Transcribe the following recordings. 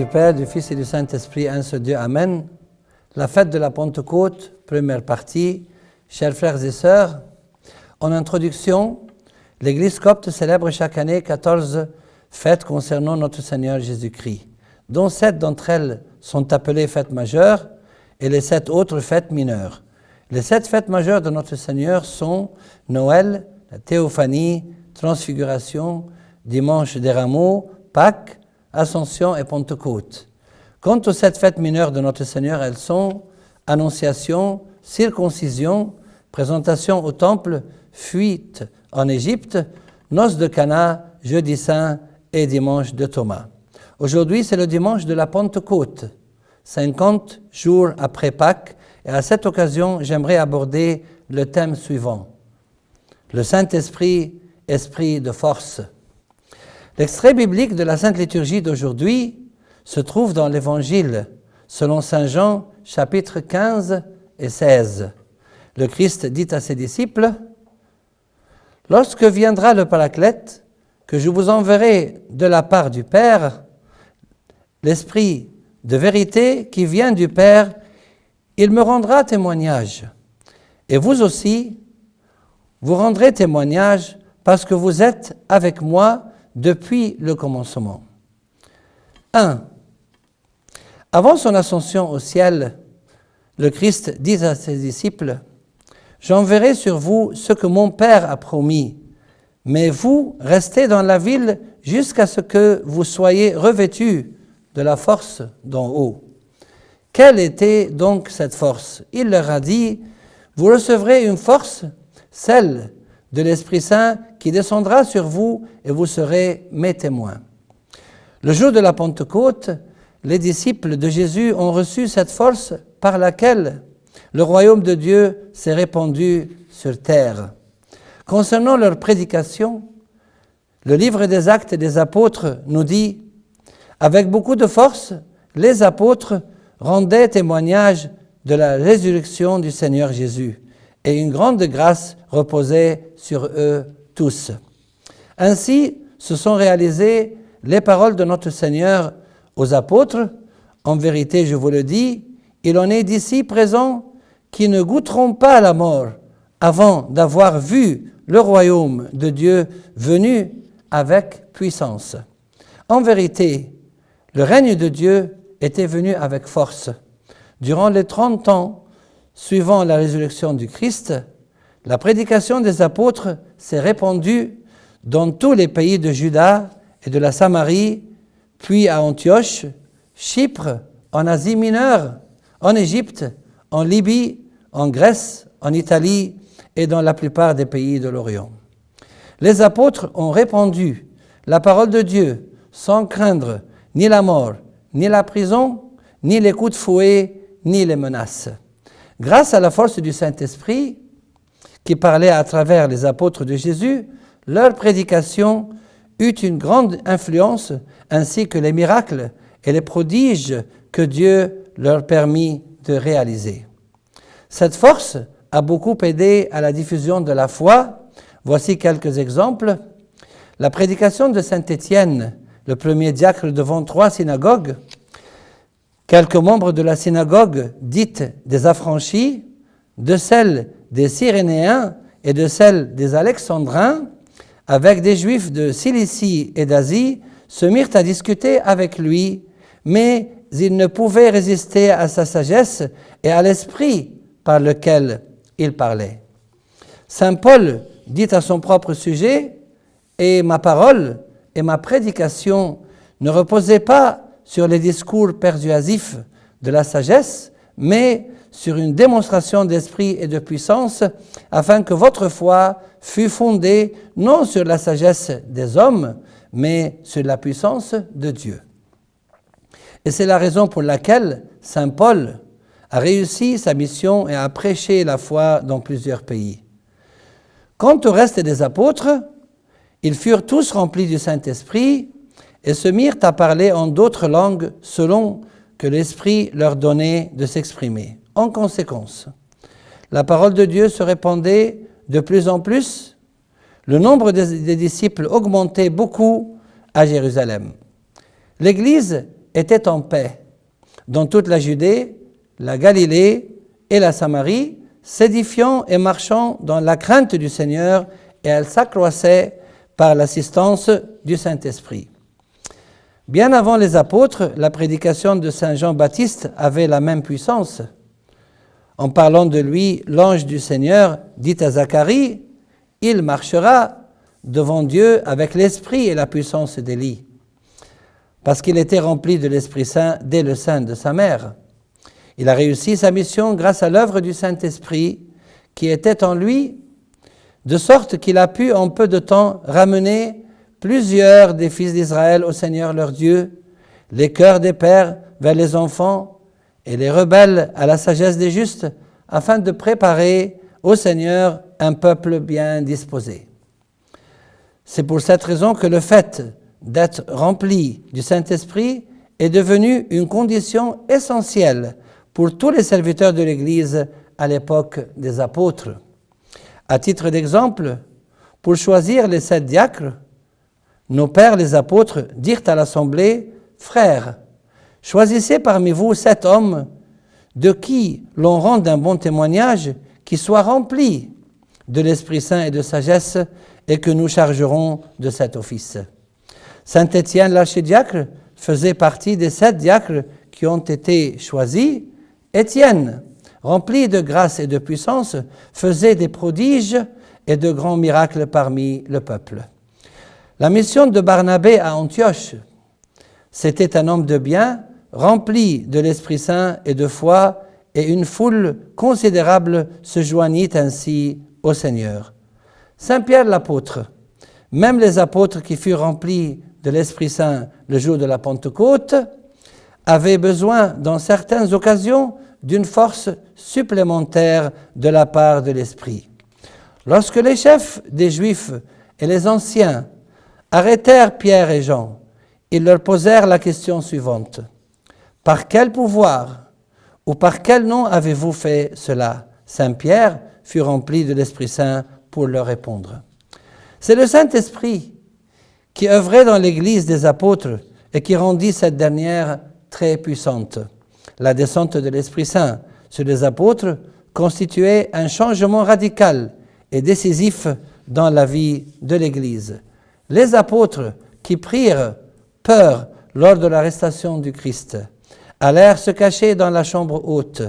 Père, du Fils et du Saint-Esprit, un seul Dieu, Amen. La fête de la Pentecôte, première partie. Chers frères et sœurs, en introduction, l'Église copte célèbre chaque année 14 fêtes concernant notre Seigneur Jésus-Christ, dont 7 d'entre elles sont appelées fêtes majeures et les 7 autres fêtes mineures. Les 7 fêtes majeures de notre Seigneur sont Noël, la Théophanie, Transfiguration, Dimanche des Rameaux, Pâques, Ascension et Pentecôte. Quant aux 7 fêtes mineures de notre Seigneur, elles sont Annonciation, Circoncision, Présentation au Temple, Fuite en Égypte, Noces de Cana, Jeudi Saint et Dimanche de Thomas. Aujourd'hui, c'est le dimanche de la Pentecôte, 50 jours après Pâques, et à cette occasion, j'aimerais aborder le thème suivant. Le Saint-Esprit, esprit de force. L'extrait biblique de la Sainte Liturgie d'aujourd'hui se trouve dans l'Évangile, selon Saint Jean, chapitres 15 et 16. Le Christ dit à ses disciples, « Lorsque viendra le Paraclète, que je vous enverrai de la part du Père, l'Esprit de vérité qui vient du Père, il me rendra témoignage. Et vous aussi, vous rendrez témoignage parce que vous êtes avec moi depuis le commencement. » 1. Avant son ascension au ciel, le Christ dit à ses disciples, « J'enverrai sur vous ce que mon Père a promis, mais vous restez dans la ville jusqu'à ce que vous soyez revêtus de la force d'en haut. » Quelle était donc cette force? Il leur a dit, « Vous recevrez une force, celle de l'Esprit Saint qui descendra sur vous et vous serez mes témoins. » Le jour de la Pentecôte, les disciples de Jésus ont reçu cette force par laquelle le royaume de Dieu s'est répandu sur terre. Concernant leur prédication, le livre des Actes des Apôtres nous dit « Avec beaucoup de force, les apôtres rendaient témoignage de la résurrection du Seigneur Jésus, et une grande grâce reposait sur eux tous. » Ainsi se sont réalisées les paroles de notre Seigneur aux apôtres. En vérité, je vous le dis, il en est d'ici présents qui ne goûteront pas la mort avant d'avoir vu le royaume de Dieu venu avec puissance. En vérité, le règne de Dieu était venu avec force. Durant les 30 ans suivant la résurrection du Christ, la prédication des apôtres s'est répandue dans tous les pays de Juda et de la Samarie, puis à Antioche, Chypre, en Asie mineure, en Égypte, en Libye, en Grèce, en Italie et dans la plupart des pays de l'Orient. Les apôtres ont répandu la parole de Dieu sans craindre ni la mort, ni la prison, ni les coups de fouet, ni les menaces. Grâce à la force du Saint-Esprit, qui parlait à travers les apôtres de Jésus, leur prédication eut une grande influence, ainsi que les miracles et les prodiges que Dieu leur permit de réaliser. Cette force a beaucoup aidé à la diffusion de la foi. Voici quelques exemples. La prédication de saint Étienne, le premier diacre devant 3 synagogues, quelques membres de la synagogue dite des affranchis, de celle des Cyrénéens et de celle des Alexandrins, avec des Juifs de Cilicie et d'Asie, se mirent à discuter avec lui, mais ils ne pouvaient résister à sa sagesse et à l'esprit par lequel il parlait. Saint Paul dit à son propre sujet, « Et ma parole et ma prédication ne reposaient pas sur les discours persuasifs de la sagesse, mais sur une démonstration d'esprit et de puissance, afin que votre foi fût fondée non sur la sagesse des hommes, mais sur la puissance de Dieu. » Et c'est la raison pour laquelle saint Paul a réussi sa mission et a prêché la foi dans plusieurs pays. Quant au reste des apôtres, ils furent tous remplis du Saint-Esprit et se mirent à parler en d'autres langues selon que l'Esprit leur donnait de s'exprimer. En conséquence, la parole de Dieu se répandait de plus en plus, le nombre des disciples augmentait beaucoup à Jérusalem. L'Église étaient en paix dans toute la Judée, la Galilée et la Samarie, s'édifiant et marchant dans la crainte du Seigneur, et elle s'accroissait par l'assistance du Saint-Esprit. Bien avant les apôtres, la prédication de Saint Jean-Baptiste avait la même puissance. En parlant de lui, l'ange du Seigneur dit à Zacharie, « Il marchera devant Dieu avec l'esprit et la puissance d'Élie. » Parce qu'il était rempli de l'Esprit Saint dès le sein de sa mère. Il a réussi sa mission grâce à l'œuvre du Saint-Esprit qui était en lui, de sorte qu'il a pu en peu de temps ramener plusieurs des fils d'Israël au Seigneur leur Dieu, les cœurs des pères vers les enfants et les rebelles à la sagesse des justes, afin de préparer au Seigneur un peuple bien disposé. C'est pour cette raison que le fait d'être rempli du Saint-Esprit est devenu une condition essentielle pour tous les serviteurs de l'Église à l'époque des apôtres. À titre d'exemple, pour choisir les 7 diacres, nos pères les apôtres dirent à l'assemblée, « Frères, choisissez parmi vous 7 hommes de qui l'on rende un bon témoignage, qui soient remplis de l'Esprit Saint et de sagesse, et que nous chargerons de cet office. » Saint Étienne l'archidiacre faisait partie des 7 diacres qui ont été choisis. Étienne, rempli de grâce et de puissance, faisait des prodiges et de grands miracles parmi le peuple. La mission de Barnabé à Antioche, c'était un homme de bien, rempli de l'Esprit Saint et de foi, et une foule considérable se joignit ainsi au Seigneur. Saint Pierre l'apôtre, même les apôtres qui furent remplis de l'Esprit Saint le jour de la Pentecôte, avaient besoin dans certaines occasions d'une force supplémentaire de la part de l'Esprit. Lorsque les chefs des Juifs et les anciens arrêtèrent Pierre et Jean, ils leur posèrent la question suivante. « Par quel pouvoir ou par quel nom avez-vous fait cela ?» Saint Pierre fut rempli de l'Esprit Saint pour leur répondre. C'est le Saint-Esprit qui œuvrait dans l'Église des apôtres et qui rendit cette dernière très puissante. La descente de l'Esprit Saint sur les apôtres constituait un changement radical et décisif dans la vie de l'Église. Les apôtres qui prirent peur lors de l'arrestation du Christ allèrent se cacher dans la chambre haute,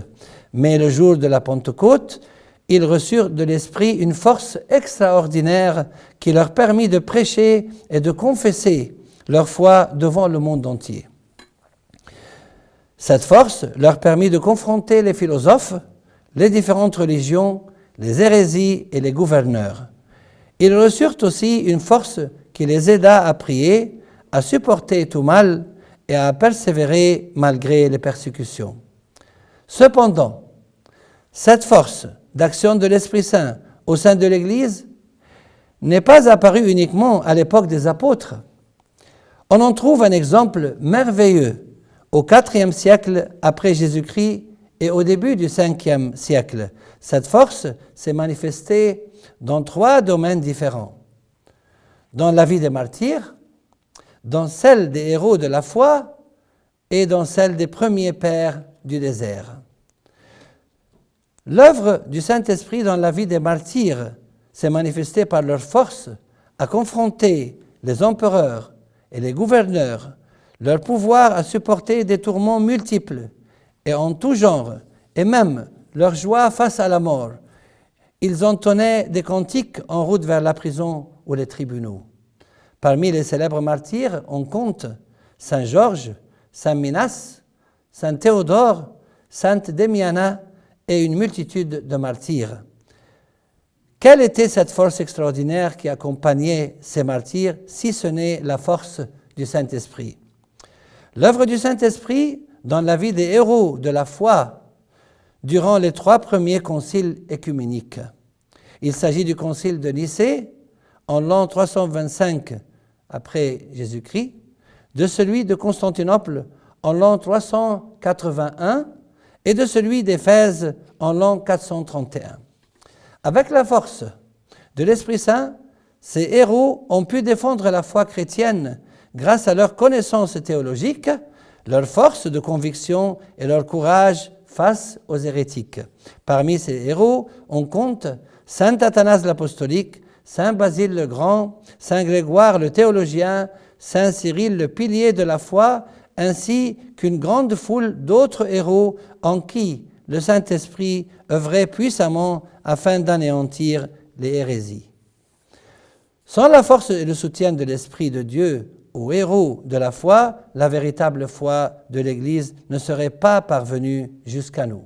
mais le jour de la Pentecôte, ils reçurent de l'Esprit une force extraordinaire qui leur permit de prêcher et de confesser leur foi devant le monde entier. Cette force leur permit de confronter les philosophes, les différentes religions, les hérésies et les gouverneurs. Ils reçurent aussi une force qui les aida à prier, à supporter tout mal et à persévérer malgré les persécutions. Cependant, cette force d'action de l'Esprit Saint au sein de l'Église n'est pas apparue uniquement à l'époque des apôtres. On en trouve un exemple merveilleux au IVe siècle après Jésus-Christ et au début du Ve siècle. Cette force s'est manifestée dans 3 domaines différents. Dans la vie des martyrs, dans celle des héros de la foi et dans celle des premiers pères du désert. L'œuvre du Saint-Esprit dans la vie des martyrs s'est manifestée par leur force à confronter les empereurs et les gouverneurs, leur pouvoir à supporter des tourments multiples et en tout genre, et même leur joie face à la mort. Ils entonnaient des cantiques en route vers la prison ou les tribunaux. Parmi les célèbres martyrs, on compte Saint Georges, Saint Minas, Saint Théodore, Sainte Démiana et une multitude de martyrs. Quelle était cette force extraordinaire qui accompagnait ces martyrs, si ce n'est la force du Saint-Esprit? L'œuvre du Saint-Esprit dans la vie des héros de la foi durant les 3 premiers conciles œcuméniques. Il s'agit du concile de Nicée en l'an 325 après Jésus-Christ, de celui de Constantinople en l'an 381 et de celui d'Éphèse en l'an 431. Avec la force de l'Esprit Saint, ces héros ont pu défendre la foi chrétienne grâce à leur connaissance théologique, leur force de conviction et leur courage face aux hérétiques. Parmi ces héros, on compte saint Athanase l'apostolique, saint Basile le Grand, saint Grégoire le théologien, saint Cyril le pilier de la foi, ainsi qu'une grande foule d'autres héros en qui le Saint-Esprit œuvrait puissamment afin d'anéantir les hérésies. Sans la force et le soutien de l'Esprit de Dieu aux héros de la foi, la véritable foi de l'Église ne serait pas parvenue jusqu'à nous.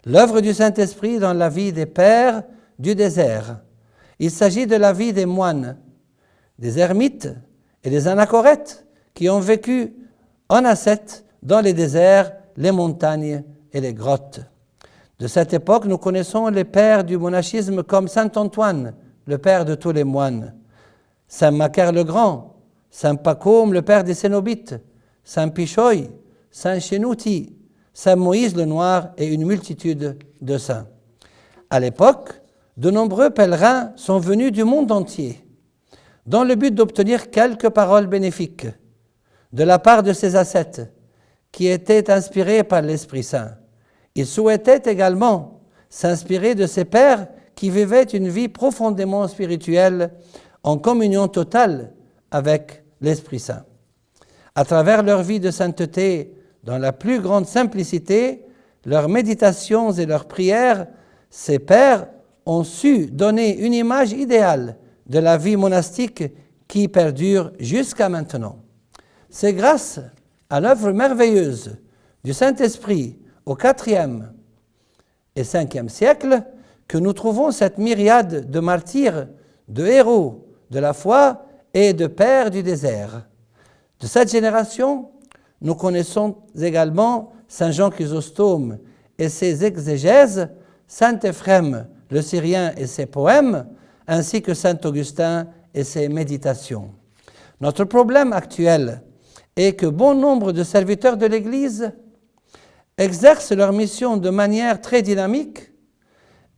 L'œuvre du Saint-Esprit dans la vie des pères du désert. Il s'agit de la vie des moines, des ermites et des anachorètes qui ont vécu en ascète dans les déserts, les montagnes et les grottes. De cette époque, nous connaissons les pères du monachisme comme saint Antoine, le père de tous les moines, saint Macaire le Grand, saint Pacôme, le père des Cénobites, saint Pichoy, saint Chénouti, saint Moïse le Noir et une multitude de saints. À l'époque, de nombreux pèlerins sont venus du monde entier dans le but d'obtenir quelques paroles bénéfiques de la part de ces ascètes qui étaient inspirés par l'Esprit Saint. Ils souhaitaient également s'inspirer de ces pères qui vivaient une vie profondément spirituelle en communion totale avec l'Esprit Saint. À travers leur vie de sainteté, dans la plus grande simplicité, leurs méditations et leurs prières, ces pères ont su donner une image idéale de la vie monastique qui perdure jusqu'à maintenant. C'est grâce à l'œuvre merveilleuse du Saint-Esprit au IVe et Ve siècle que nous trouvons cette myriade de martyrs, de héros de la foi et de pères du désert. De cette génération, nous connaissons également saint Jean Chrysostome et ses exégèses, saint Éphrem le Syrien et ses poèmes, ainsi que saint Augustin et ses méditations. Notre problème actuel est que bon nombre de serviteurs de l'Église exercent leur mission de manière très dynamique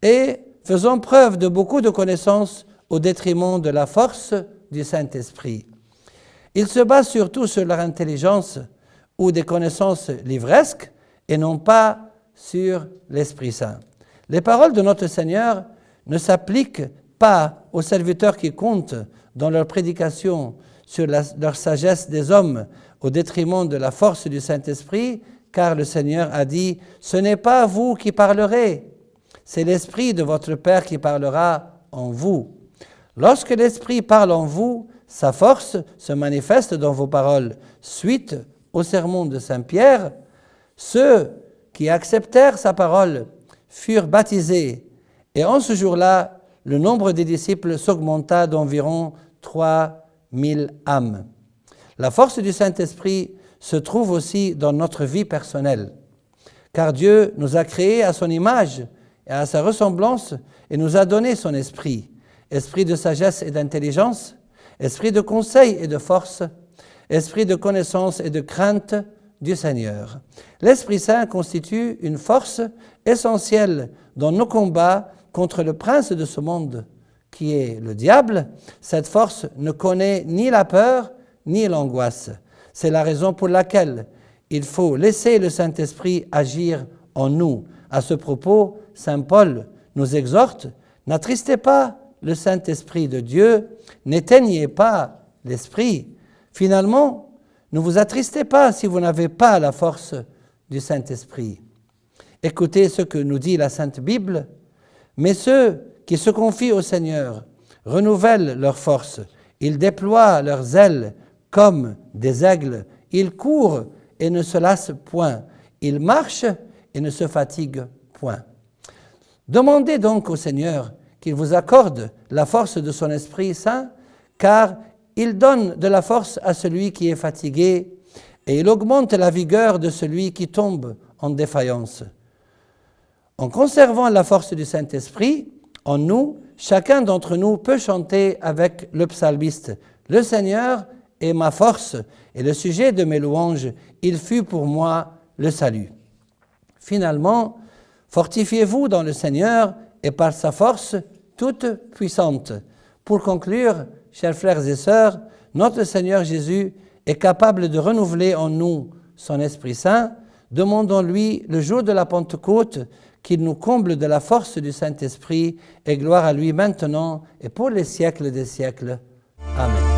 et faisant preuve de beaucoup de connaissances au détriment de la force du Saint-Esprit. Ils se basent surtout sur leur intelligence ou des connaissances livresques et non pas sur l'Esprit Saint. Les paroles de notre Seigneur ne s'appliquent pas aux serviteurs qui comptent dans leur prédication sur leur sagesse des hommes au détriment de la force du Saint-Esprit, car le Seigneur a dit « Ce n'est pas vous qui parlerez, c'est l'Esprit de votre Père qui parlera en vous. Lorsque l'Esprit parle en vous, sa force se manifeste dans vos paroles. » Suite au sermon de Saint Pierre, ceux qui acceptèrent sa parole furent baptisés, et en ce jour-là, le nombre des disciples s'augmenta d'environ 3000 âmes. La force du Saint-Esprit se trouve aussi dans notre vie personnelle, car Dieu nous a créés à son image et à sa ressemblance et nous a donné son esprit, esprit de sagesse et d'intelligence, esprit de conseil et de force, esprit de connaissance et de crainte du Seigneur. L'Esprit Saint constitue une force essentielle dans nos combats contre le prince de ce monde, qui est le diable. Cette force ne connaît ni la peur ni l'angoisse. C'est la raison pour laquelle il faut laisser le Saint-Esprit agir en nous. À ce propos, saint Paul nous exhorte « N'attristez pas le Saint-Esprit de Dieu, n'éteignez pas l'Esprit. Finalement, ne vous attristez pas si vous n'avez pas la force du Saint-Esprit. » Écoutez ce que nous dit la Sainte Bible. « Mais ceux qui se confient au Seigneur renouvellent leur force. Ils déploient leurs ailes comme des aigles. Ils courent et ne se lassent point. Ils marchent et ne se fatiguent point. » Demandez donc au Seigneur qu'il vous accorde la force de son Esprit Saint, car il donne de la force à celui qui est fatigué et il augmente la vigueur de celui qui tombe en défaillance. En conservant la force du Saint-Esprit en nous, chacun d'entre nous peut chanter avec le psalmiste « Le Seigneur est ma force et le sujet de mes louanges, il fut pour moi le salut. » Finalement, fortifiez-vous dans le Seigneur et par sa force toute puissante. Pour conclure, chers frères et sœurs, notre Seigneur Jésus est capable de renouveler en nous son Esprit Saint. Demandons-lui le jour de la Pentecôte qu'il nous comble de la force du Saint-Esprit, et gloire à lui maintenant et pour les siècles des siècles. Amen.